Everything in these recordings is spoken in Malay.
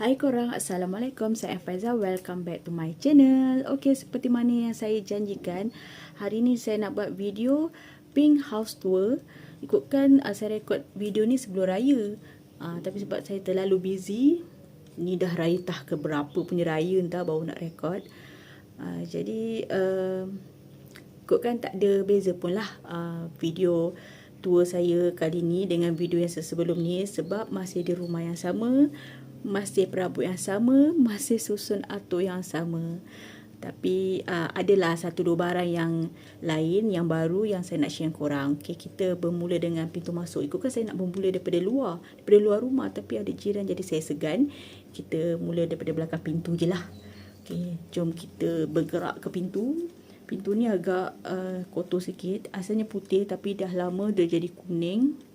Hai korang, Assalamualaikum, saya Faiza, welcome back to my channel. Okay, seperti mana yang saya janjikan, hari ni saya nak buat video Pink House Tour. Ikutkan saya rekod video ni sebelum raya, tapi sebab saya terlalu busy, ni dah raya tah ke berapa punya raya entah baru nak rekod. Jadi ikutkan tak ada beza pun lah video tour saya kali ni dengan video yang sebelum ni, sebab masih di rumah yang sama, masih perabot yang sama, masih susun atur yang sama. Tapi adalah satu dua barang yang lain, yang baru yang saya nak share dengan korang. Okay, kita bermula dengan pintu masuk. Ikutkan saya nak bermula daripada luar rumah, tapi ada jiran jadi saya segan. Kita mula daripada belakang pintu je lah. Okay, jom kita bergerak ke pintu. Pintu ni agak kotor sikit. Asalnya putih tapi dah lama dia jadi kuning.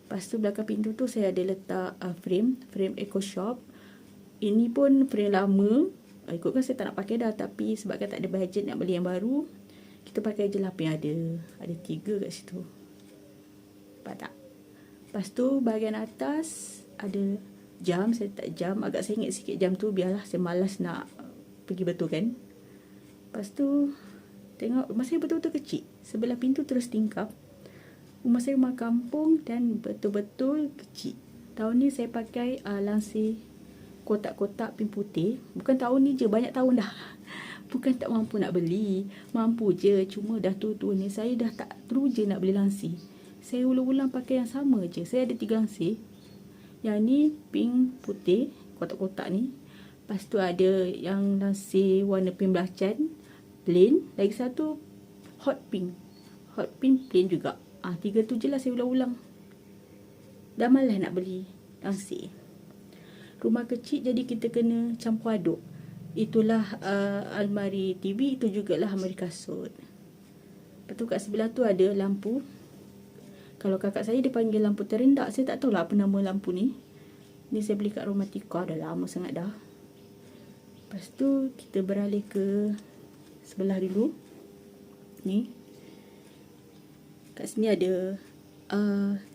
Lepas tu belakang pintu tu saya ada letak frame Eco Shop. Ini pun frame lama. Ikutkan saya tak nak pakai dah, tapi sebabkan tak ada budget nak beli yang baru, kita pakai je lah apa yang ada. Ada 3 kat situ. Nampak tak? Lepas tu bahagian atas ada jam. Saya letak jam. Agak saya ingat sikit jam tu, biarlah, saya malas nak pergi betulkan. Lepas tu tengok rumah saya betul-betul kecil. Sebelah pintu terus tingkap. Rumah saya rumah kampung dan betul-betul kecil. Tahun ni saya pakai langsir kotak-kotak pink putih. Bukan tahun ni je, banyak tahun dah. Bukan tak mampu nak beli, mampu je. Cuma dah tua-tua ni saya dah tak teruja nak beli langsir. Saya ulang-ulang pakai yang sama je. Saya ada 3 langsir. Yang ni pink putih, kotak-kotak ni. Lepas tu ada yang langsir warna pink belacan, plain. Lagi satu hot pink plain juga. 3 tu je lah saya ulang-ulang. Dah malas nak beli langsir. Rumah kecil jadi kita kena campur aduk. Itulah almari TV, itu jugalah almari kasut. Lepas tu kat sebelah tu ada lampu. Kalau kakak saya dia panggil lampu terendak. Saya tak tahulah apa nama lampu ni. Ni saya beli kat Romantika, dah lama sangat dah. Lepas tu kita beralih ke sebelah dulu. Ni kat sini ada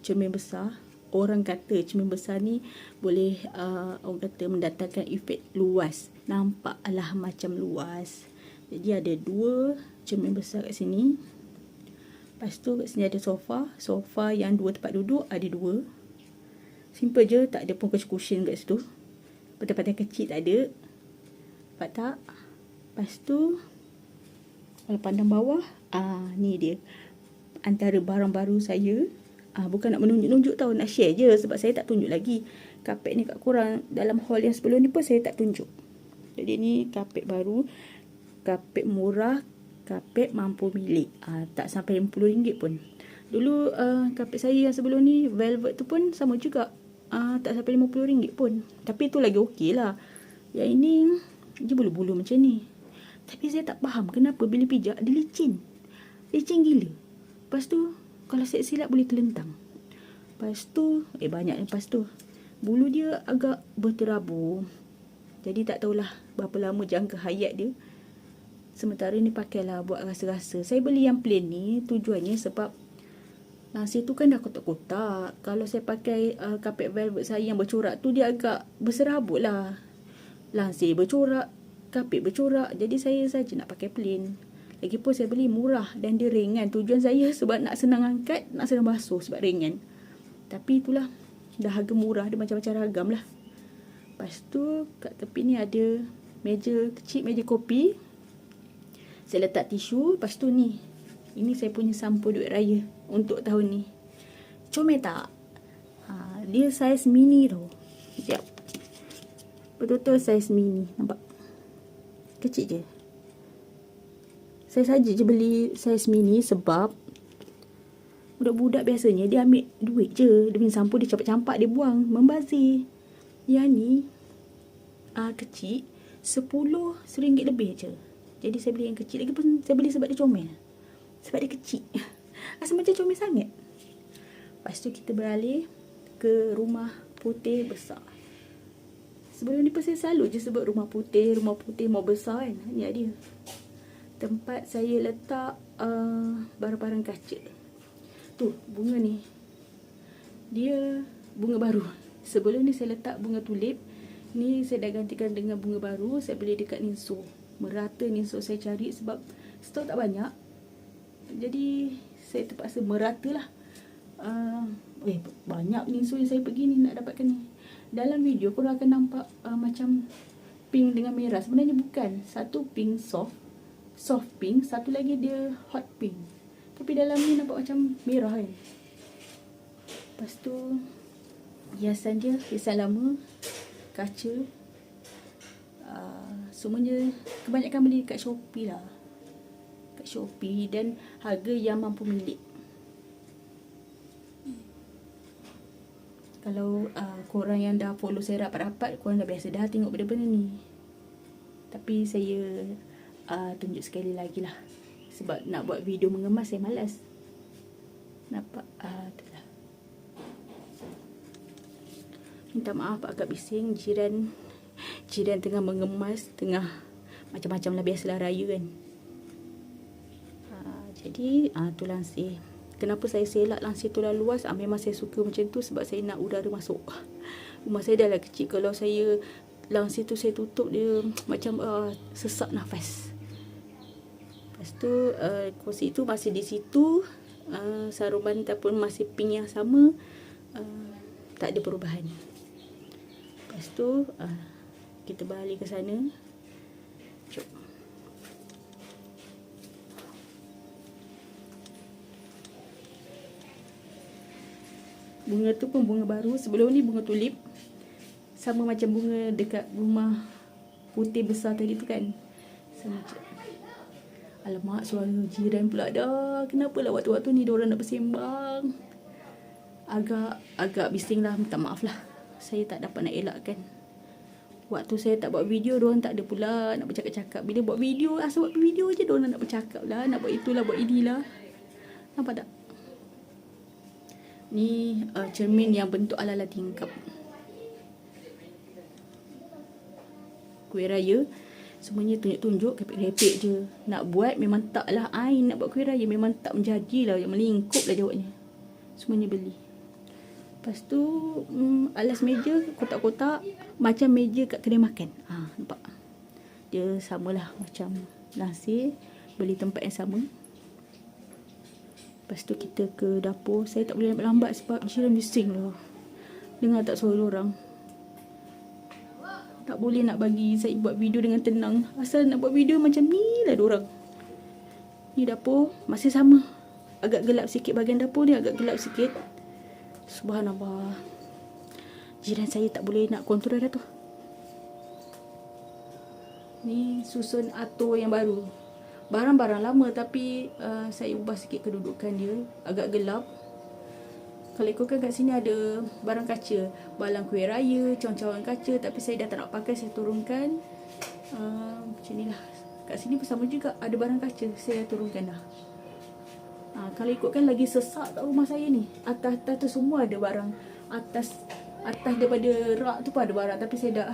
cermin besar. Orang kata cermin besar ni boleh orang kata mendatangkan efek luas. Nampaklah macam luas. Jadi ada 2 cermin besar kat sini. Lepas tu kat sini ada sofa. Sofa yang 2 tempat duduk ada 2. Simple je, tak ada pun cushion kat situ. Tempat-tempat kecil tak ada. Nampak tak? Lepas tu kalau pandang bawah, ni dia antara barang baru saya. Bukan nak menunjuk-nunjuk tau, nak share je sebab saya tak tunjuk lagi. Kapet ni kat korang dalam haul yang sebelum ni pun saya tak tunjuk. Jadi ni kapet baru, kapet murah, kapet mampu milik. Tak sampai RM50 pun. Dulu kapet saya yang sebelum ni velvet tu pun sama juga. Tak sampai RM50 pun. Tapi tu lagi okey lah. Yang ini dia bulu-bulu macam ni. Tapi saya tak faham kenapa bila pijak dia licin. Licin gila. Lepas tu kalau saya silap boleh terlentang. Lepas tu banyak lepas tu bulu dia agak berterabur. Jadi tak tahulah berapa lama jangka hayat dia. Sementara ni pakailah buat rasa-rasa. Saya beli yang plain ni tujuannya sebab langsir tu kan dah kotak-kotak. Kalau saya pakai kapet velvet saya yang bercorak tu, dia agak berserabut lah. Langsir bercorak, kapet bercorak. Jadi saya saja nak pakai plain. Lagipun saya beli murah dan dia ringan. Tujuan saya sebab nak senang angkat, nak senang basuh sebab ringan. Tapi itulah, dah harga murah, dia macam-macam ragam lah. Lepas tu kat tepi ni ada meja kecil, meja kopi. Saya letak tisu. Lepas tu ni, ini saya punya sampul duit raya untuk tahun ni. Comel tak? Dia saiz mini tau. Sekejap. Betul-betul saiz mini. Nampak? Kecil je. Saya saja je beli saiz mini sebab budak-budak biasanya dia ambil duit je. Dia punya sampul dia campak-campak, dia buang, membazir. Yang ni kecil, RM10 lebih je. Jadi saya beli yang kecil. Lagi pun saya beli sebab dia comel. Sebab dia kecil. Rasa macam comel sangat. Lepas tu kita beralih ke rumah putih besar. Sebelum ni pun saya selalu je sebut rumah putih mau besar kan. Ni dia tempat saya letak barang-barang kaca. Tu bunga ni, dia bunga baru. Sebelum ni saya letak bunga tulip. Ni saya dah gantikan dengan bunga baru. Saya beli dekat Ninso. Merata Ninso saya cari sebab stok tak banyak. Jadi saya terpaksa merata lah. Banyak Ninso yang saya pergi ni nak dapatkan ni. Dalam video korang akan nampak macam pink dengan merah. Sebenarnya bukan. Satu pink soft pink. Satu lagi dia hot pink. Tapi dalam ni nampak macam merah kan. Lepas tu hiasan dia, hiasan lama, kaca. Semuanya kebanyakan beli kat Shopee lah. Kat Shopee dan harga yang mampu milik. Kalau korang yang dah follow saya rapat-rapat, korang dah biasa dah tengok benda-benda ni. Tapi saya tunjuk sekali lagi lah. Sebab nak buat video mengemas saya malas. Nampak? Tu lah. Minta maaf agak bising. Jiran tengah mengemas, tengah macam-macam lah, biasalah raya kan. Jadi tu langsir. Kenapa saya selak langsir tu lah luas? Memang saya suka macam tu sebab saya nak udara masuk. Rumah saya dah lah kecil. Kalau saya langsir tu saya tutup, dia macam sesak nafas. Lepas tu kursi tu masih di situ. Sarung bantal pun masih pink yang sama. Tak ada perubahan. Lepas tu kita balik ke sana. Jom. Bunga tu pun bunga baru. Sebelum ni bunga tulip. Sama macam bunga dekat rumah putih besar tadi tu kan. Sama je. Alamak, suara jiran pula dah. Kenapalah waktu-waktu ni diorang nak bersembang. Agak bising lah. Minta maaf lah. Saya tak dapat nak elakkan. Waktu saya tak buat video, diorang tak ada pula nak bercakap-cakap. Bila buat video, asal buat video je diorang nak bercakap lah. Nak buat itulah, buat inilah. Nampak tak? Ni cermin yang bentuk ala-ala tingkap. Kuih raya semuanya tunjuk-tunjuk, kepek-kepek je. Nak buat memang tak lah ain. Nak buat kuih raya memang tak menjadilah. Yang melingkup lah jawabnya. Semuanya beli. Lepas tu alas meja kotak-kotak macam meja kat kedai makan. Nampak? Dia samalah macam langsir. Beli tempat yang sama. Lepas tu kita ke dapur. Saya tak boleh lambat sebab jiran bising lah. Dengar tak suara orang? Tak boleh nak bagi saya buat video dengan tenang. Asal nak buat video macam ni lah diorang. Ni dapur masih sama. Agak gelap sikit, bahagian dapur ni agak gelap sikit. Subhanallah. Jiran saya tak boleh nak kontrol dah tu. Ni susun atur yang baru. Barang-barang lama tapi saya ubah sikit kedudukan dia. Agak gelap. Kalau ikutkan kat sini ada barang kaca. Balang kuih raya, cawan-cawan kaca. Tapi saya dah tak nak pakai, saya turunkan. Macam ni lah. Kat sini pun sama juga. Ada barang kaca, saya dah turunkan dah. Kalau ikutkan lagi sesak kat rumah saya ni. Atas-atas tu semua ada barang. Atas daripada rak tu pun ada barang. Tapi saya dah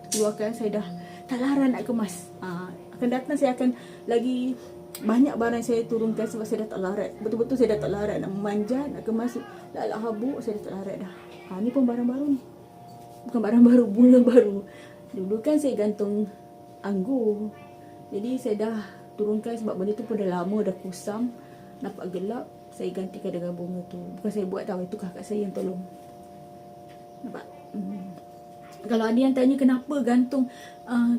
keluarkan. Saya dah tak larang nak kemas. Akan datang saya akan lagi banyak barang saya turunkan. Sebab saya dah tak larat. Betul-betul saya dah tak larat nak memanjat, nak kemas. Lak-lak habuk, saya dah tak larat dah. Ni pun barang baru ni. Bukan barang baru, bunga baru. Dulu kan saya gantung anggur. Jadi saya dah turunkan sebab benda tu pun dah lama, dah kusam. Nampak gelap, saya gantikan dengan bunga tu. Bukan saya buat tau, itu kakak saya yang tolong. Nampak? Kalau ada yang tanya kenapa gantung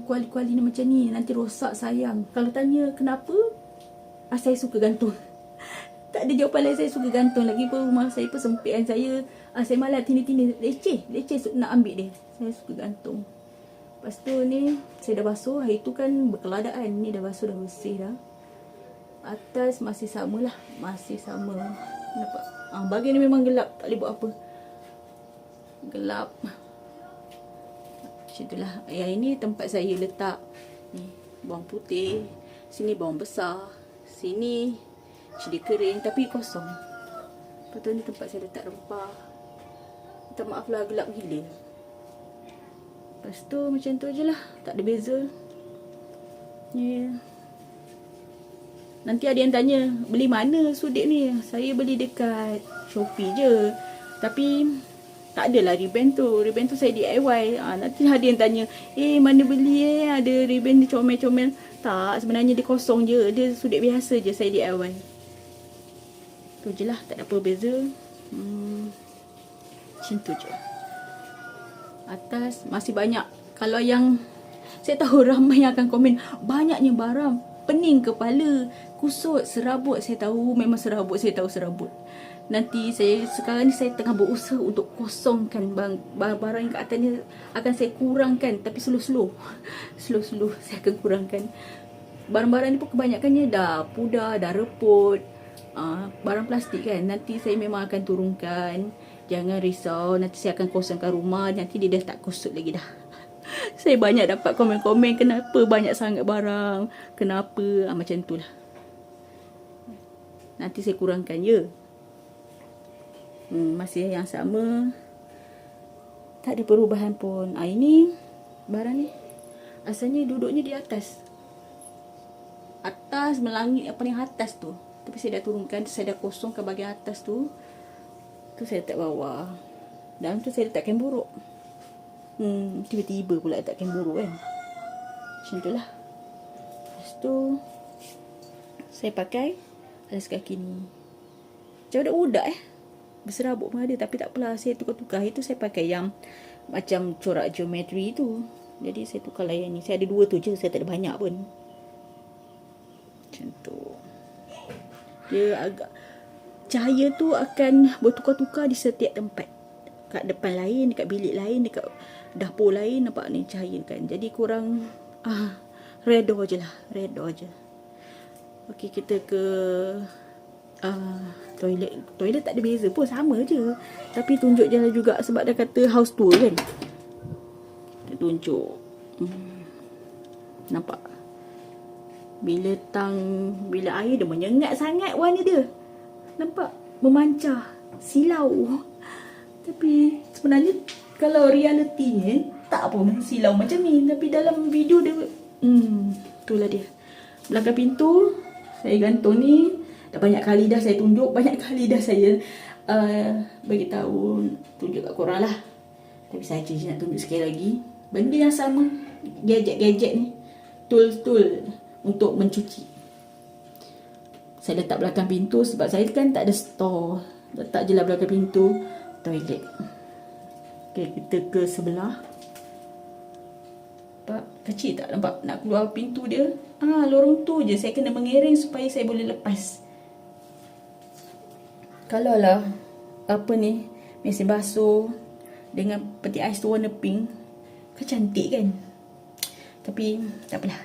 kuali-kuali ni macam ni, nanti rosak sayang. Kalau tanya kenapa, saya suka gantung. Tak ada jawapan lain, saya suka gantung. Lagi pun rumah saya pun sempit kan. Saya malas tini-tini. Leceh nak ambil dia. Saya suka gantung. Lepas tu ni, saya dah basuh. Hari tu kan berkeladaan. Ni dah basuh, dah bersih dah. Atas masih sama lah. Masih sama. Nampak? Bahagian ni memang gelap. Tak boleh buat apa. Gelap. Macam itulah. Yang ini tempat saya letak. Ni, bawang putih. Sini bawang besar. Sini cili kering. Tapi kosong. Lepas tu ni tempat saya letak rempah. Minta maaf lah, gelap gila. Lepas tu macam tu je lah. Tak ada beza. Nanti ada yang tanya, beli mana sudik ni? Saya beli dekat Shopee je. Tapi Tak adalah ribbon tu. Ribbon tu saya DIY. Nanti ada yang tanya, mana beli ada ribbon dia comel-comel. Tak, sebenarnya dia kosong je. Dia sudut biasa je saya DIY. Tu je lah, tak ada apa beza. Macam tu je. Atas masih banyak. Kalau yang saya tahu ramai yang akan komen, banyaknya barang, pening kepala, kusut, serabut. Saya tahu memang serabut, saya tahu serabut. Nanti sekarang ni saya tengah berusaha untuk kosongkan barang yang kat atasnya, akan saya kurangkan, tapi slow-slow saya akan kurangkan. Barang-barang ni pun kebanyakannya dah pudar, dah reput, barang plastik kan. Nanti saya memang akan turunkan. Jangan risau, nanti saya akan kosongkan rumah. Nanti dia dah tak kusut lagi dah. Saya banyak dapat komen-komen, kenapa banyak sangat barang, kenapa, macam tu lah. Nanti saya kurangkan je. Masih yang sama, tak ada perubahan pun. Ini barang ni asalnya duduknya di atas melangit yang paling atas tu, tapi saya dah turunkan. Saya dah kosongkan bahagian atas tu saya letak bawah. Dalam tu saya letak kain buruk. Tiba-tiba pula letak kain buruk kan. Macam tu lah. Lepas tu saya pakai alas kaki ni macam budak-budak berserabut pun ada, tapi tak apalah, saya tukar-tukar. Itu saya pakai yang macam corak geometri tu, jadi saya tukar layan ni. Saya ada 2 tu je, saya tak ada banyak pun. Macam tu. Dia agak, cahaya tu akan bertukar-tukar di setiap tempat. Kat depan lain, dekat bilik lain, dekat dapur lain, nampak ni cahaya kan. Jadi kurang redor je lah, redor je. Okey, kita ke toilet tak ada beza pun, sama je. Tapi tunjuk jalan juga sebab dah kata house tour kan. Kita tunjuk. Nampak? Bila air dia menyengat sangat warna dia. Nampak? Memancar. Silau. Tapi sebenarnya kalau realitinya tak apa silau macam ni. Tapi dalam video dia itulah dia. Belakang pintu saya gantung ni. Dah banyak kali dah saya tunjuk, banyak kali dah saya beritahu, tunjuk kat korang lah. Tapi saja je nak tunjuk sekali lagi. Benda yang sama, gadget-gadget ni, tool-tool untuk mencuci. Saya letak belakang pintu sebab saya kan tak ada store. Letak je lah belakang pintu toilet. Okay, kita ke sebelah. Nampak? Kecil tak? Nampak? Nak keluar pintu dia. Lorong tu je saya kena mengiring supaya saya boleh lepas. Kalau lah mesin basuh dengan peti ais tu warna pink, kan cantik kan. Tapi tak apalah.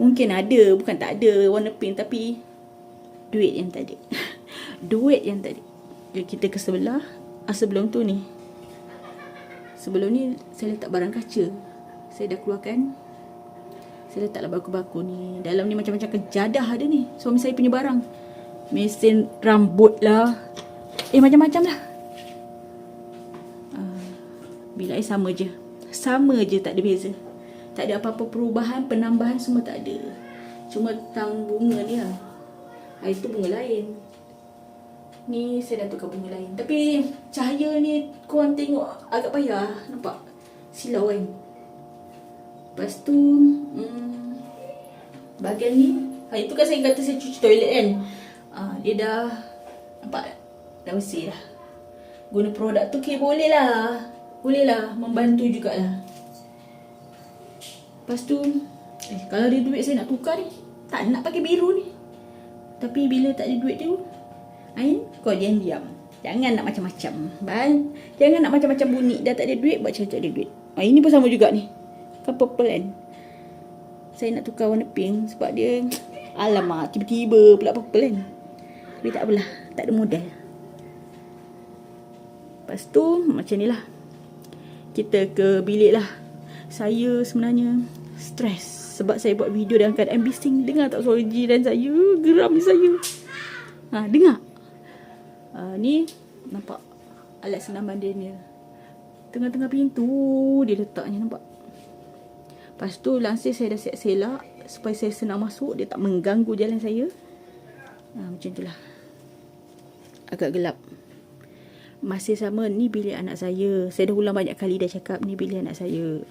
Mungkin ada, bukan tak ada warna pink, tapi duit yang tak ada. Duit yang tak ada. Jadi kita ke sebelah. Sebelum tu ni, sebelum ni saya letak barang kaca. Saya dah keluarkan. Saya letaklah bako-bako ni. Dalam ni macam-macam kejadah ada ni. Suami saya punya barang. Mesin rambut lah. Macam-macam lah. Bilik air sama je. Sama je, tak ada beza. Tak ada apa-apa perubahan, penambahan, semua tak ada. Cuma tang bunga ni lah. Itu bunga lain. Ni saya dah tukar bunga lain. Tapi cahaya ni korang tengok agak payah. Nampak? Silau kan? Lepas tu bahagian ni, itu kan saya kata saya cuci toilet kan. Dia dah nampak, dah bersih dah. Guna produk tu boleh lah membantu jugalah. Lepas tu kalau ada duit saya nak tukar ni, tak nak pakai biru ni. Tapi bila tak ada duit tu, kau diam-diam, jangan nak macam-macam. Jangan nak macam-macam bunyi. Dah tak ada duit, buat macam tak ada duit. Ini pun sama juga ni, kan purple kan. Saya nak tukar warna pink sebab dia, alamak, tiba-tiba pula purple kan. Tapi tak apalah, tak ada modal. Lepas tu macam ni lah. Kita ke bilik lah. Saya sebenarnya stres sebab saya buat video dalam keadaan bising. Dengar tak suara jiran saya? Geram saya. Dengar. Ni nampak alat senaman dia ni. Tengah-tengah pintu dia letaknya, nampak. Lepas tu langsir saya dah siap selak supaya saya senang masuk, dia tak mengganggu jalan saya. Macam itulah. Agak gelap. Masih sama, ni bilik anak saya. Saya dah ulang banyak kali dah cakap ni bilik anak saya.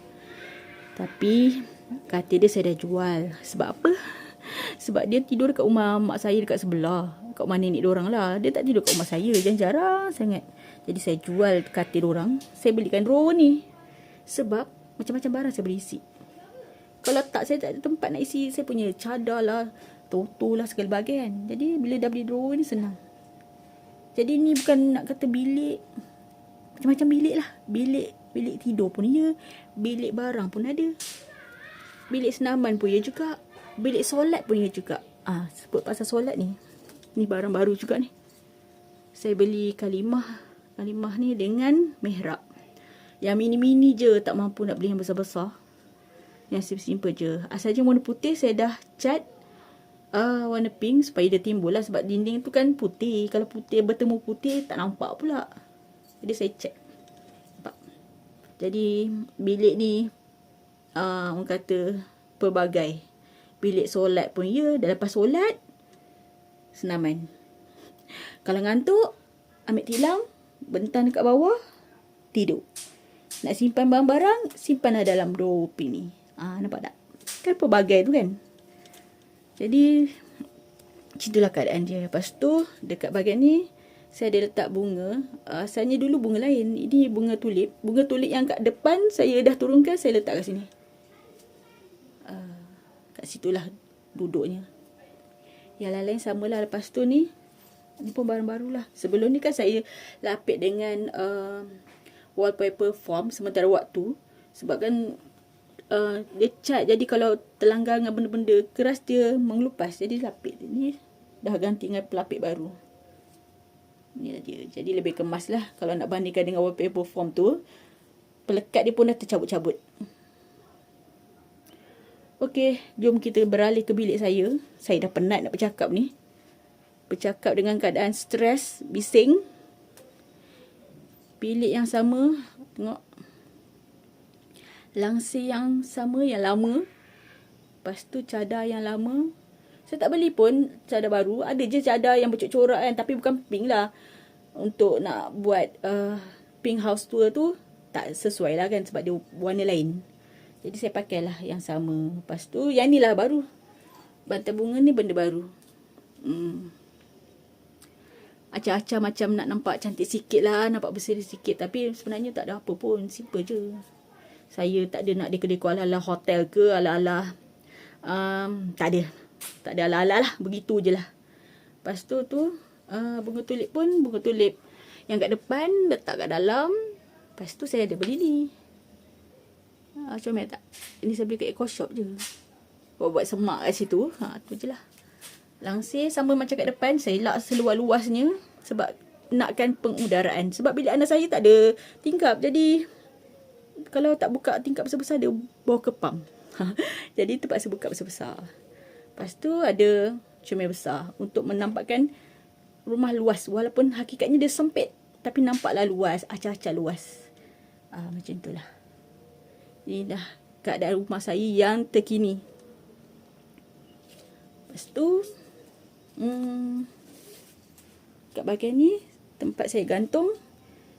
Tapi katil dia saya dah jual. Sebab apa? Sebab dia tidur dekat rumah mak saya dekat sebelah. Kat rumah nenek diorang lah. Dia tak tidur kat rumah saya. Jarang sangat. Jadi saya jual katil diorang. Saya belikan drawer ni. Sebab macam-macam barang saya boleh isi. Kalau tak, saya tak ada tempat nak isi. Saya punya cadar lah, toto lah, segala bahagian. Jadi bila dah beli drawer ni senang. Jadi ni bukan nak kata bilik. Macam-macam bilik lah. Bilik tidur pun ya. Bilik barang pun ada. Bilik senaman pun ya juga. Bilik solat pun ya juga. Sebut pasal solat ni. Ni barang baru juga ni. Saya beli kalimah. Kalimah ni dengan mihrab. Yang mini-mini je. Tak mampu nak beli yang besar-besar. Yang simple je. Asalnya warna putih saya dah cat warna pink supaya dia timbul lah. Sebab dinding tu kan putih. Kalau putih bertemu putih tak nampak pula. Jadi saya cat. Nampak? Jadi bilik ni orang kata pelbagai. Bilik solat pun ya. Dah lepas solat, senaman. Kalau ngantuk, ambil tilam, bentang dekat bawah, tidur. Nak simpan barang-barang, simpan dalam drawer pink ni. Nampak tak? Kan pelbagai tu kan? Jadi, itulah keadaan dia. Lepas tu, dekat bahagian ni, saya ada letak bunga. Asalnya dulu bunga lain. Ini bunga tulip. Bunga tulip yang kat depan, saya dah turunkan, saya letak kat sini. Kat situlah duduknya. Yang lain-lain samalah. Lepas tu ni pun barang-baru lah. Sebelum ni kan saya lapik dengan wallpaper foam sementara waktu. Sebab kan dia cat. Jadi kalau terlanggar dengan benda-benda keras, dia mengelupas. Jadi lapik ni dah ganti dengan pelapik baru. Ni dia. Jadi lebih kemas lah. Kalau nak bandingkan dengan wallpaper foam tu, pelekat dia pun dah tercabut-cabut. Okey, jom kita beralih ke bilik saya. Saya dah penat nak bercakap ni. Bercakap dengan keadaan stres, bising. Bilik yang sama. Tengok. Langsir yang sama, yang lama. Lepas tu cadar yang lama. Saya tak beli pun cadar baru. Ada je cadar yang bercorak-corak kan. Tapi bukan pink lah. Untuk nak buat pink house tour tu, tak sesuai lah kan. Sebab dia warna lain. Jadi saya pakailah yang sama. Lepas tu yang ni lah baru. Bantal bunga ni benda baru. Acah-acah macam nak nampak cantik sikit lah. Nampak berseri sikit. Tapi sebenarnya tak ada apa pun. Simple je. Saya tak ada nak dekor-dekor ala-ala hotel ke. Ala-ala. Tak ada. Tak ada ala-ala lah. Begitu je lah. Lepas tu bunga tulip pun. Bunga tulip yang kat depan. Letak kat dalam. Lepas tu saya ada beli ni. Comel tak? Ini saya beli kat Eco Shop je. Buat semak kat situ. Tu je lah. Langsir sama macam kat depan. Saya lak seluas-luasnya. Sebab nakkan pengudaraan. Sebab bilik anak saya tak ada tingkap. Jadi kalau tak buka tingkap besar-besar, dia bawa ke pump. Jadi terpaksa buka besar-besar. Lepas tu ada comel besar. Untuk menampakkan rumah luas. Walaupun hakikatnya dia sempit. Tapi nampaklah luas. Acah-acah luas. Macam itulah. Ini dah keadaan rumah saya yang terkini. Lepas tu, kat bahagian ni, tempat saya gantung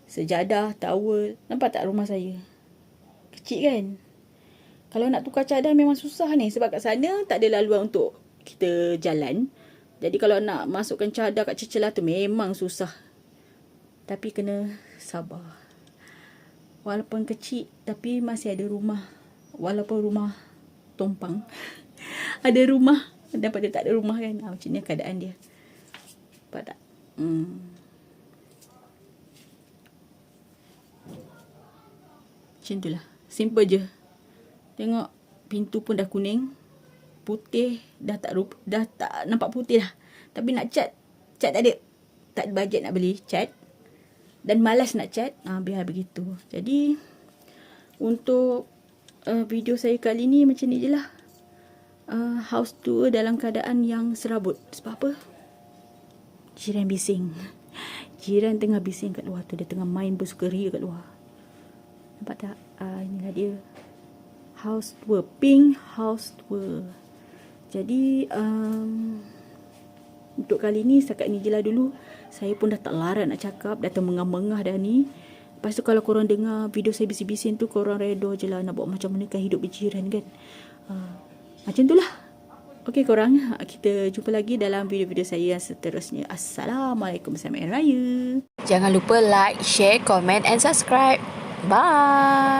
sejadah, towel. Nampak tak rumah saya? Kecil kan? Kalau nak tukar cadar memang susah ni. Sebab kat sana tak ada laluan untuk kita jalan. Jadi kalau nak masukkan cadar kat celah tu memang susah. Tapi kena sabar. Walaupun kecil, tapi masih ada rumah. Walaupun rumah tumpang. Ada rumah. Daripada tak ada rumah kan. Macam ni keadaan dia. Nampak tak? Macam tu lah. Simple je. Tengok. Pintu pun dah kuning. Putih. Dah tak nampak putih lah. Tapi nak cat. Cat tak ada. Tak ada bajet nak beli cat. Dan malas nak cat. Biar begitu. Jadi untuk video saya kali ni macam ni je lah. House tour dalam keadaan yang serabut. Sebab apa? Jiran bising. Jiran tengah bising kat luar tu. Dia tengah main bersukaria kat luar. Nampak tak? Inilah dia. House tour. Pink house tour. Jadi Untuk kali ni setakat ni je lah dulu. Saya pun dah tak larat nak cakap, dah termengah-mengah dah ni. Lepas tu kalau korang dengar video saya bising-bising tu, korang redha je lah nak buat macam mana kan hidup berjiran kan. Macam tu lah. Okey korang, kita jumpa lagi dalam video-video saya yang seterusnya. Assalamualaikum, selamat Hari Raya. Jangan lupa like, share, comment and subscribe. Bye.